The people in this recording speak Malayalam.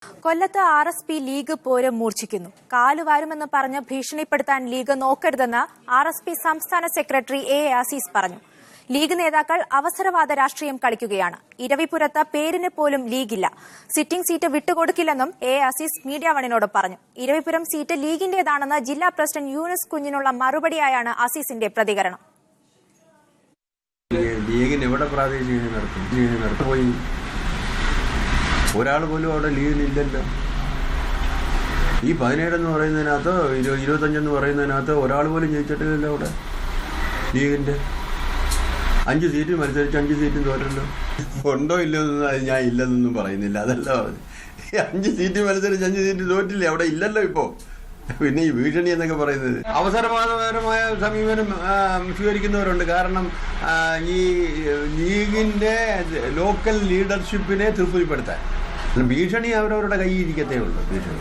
കൊല്ലത്ത് RSP ലീഗ് പോര് മൂർച്ഛിക്കുന്നു. കാലുവാരുമെന്ന് പറഞ്ഞ് ഭീഷണിപ്പെടുത്താൻ ലീഗ് നോക്കരുതെന്ന് RSP സംസ്ഥാന സെക്രട്ടറി A. അസീസ് പറഞ്ഞു. ലീഗ് നേതാക്കൾ അവസരവാദ രാഷ്ട്രീയം കളിക്കുകയാണ്. ഇരവിപുരത്ത് പേരിന് പോലും ലീഗില്ല. സിറ്റിംഗ് സീറ്റ് വിട്ടുകൊടുക്കില്ലെന്നും A. അസീസ് മീഡിയ വണിനോട് പറഞ്ഞു. ഇരവിപുരം സീറ്റ് ലീഗിന്റേതാണെന്ന് ജില്ലാ പ്രസിഡന്റ് യൂനുസ് കുഞ്ഞിനുള്ള മറുപടിയായാണ് അസീസിന്റെ പ്രതികരണം. ലീഗിന് എവിടെ പ്രാദേശിക നടത്തുപോയി ഒരാൾ പോലും അവിടെ ലീഗിലില്ലല്ലോ. ഈ 17 എന്ന് പറയുന്നതിനകത്ത് 25 പറയുന്നതിനകത്ത് ഒരാൾ പോലും ജയിച്ചിട്ടില്ലല്ലോ. അവിടെ ലീഗിന്റെ 5 സീറ്റ് മത്സരിച്ച് 5 സീറ്റും തോറ്റല്ലോ. ഉണ്ടോ ഇല്ലെന്നൊന്നും അത് ഞാൻ ഇല്ലെന്നൊന്നും പറയുന്നില്ല. അതല്ല പറഞ്ഞു 5 സീറ്റ് മത്സരിച്ച് 5 സീറ്റ് തോറ്റില്ലേ. അവിടെ ഇല്ലല്ലോ ഇപ്പോ. പിന്നെ ഈ ഭീഷണി എന്നൊക്കെ പറയുന്നത് അവസരവാദപരമായ സമീപനം സ്വീകരിക്കുന്നവരുണ്ട്. കാരണം ഈ ലീഗിന്റെ ലോക്കൽ ലീഡർഷിപ്പിനെ തൃപ്തിപ്പെടുത്താൻ ഭീഷണി അവരവരുടെ കയ്യിൽ ഇരിക്കത്തേ ഉള്ളൂ. ഭീഷണി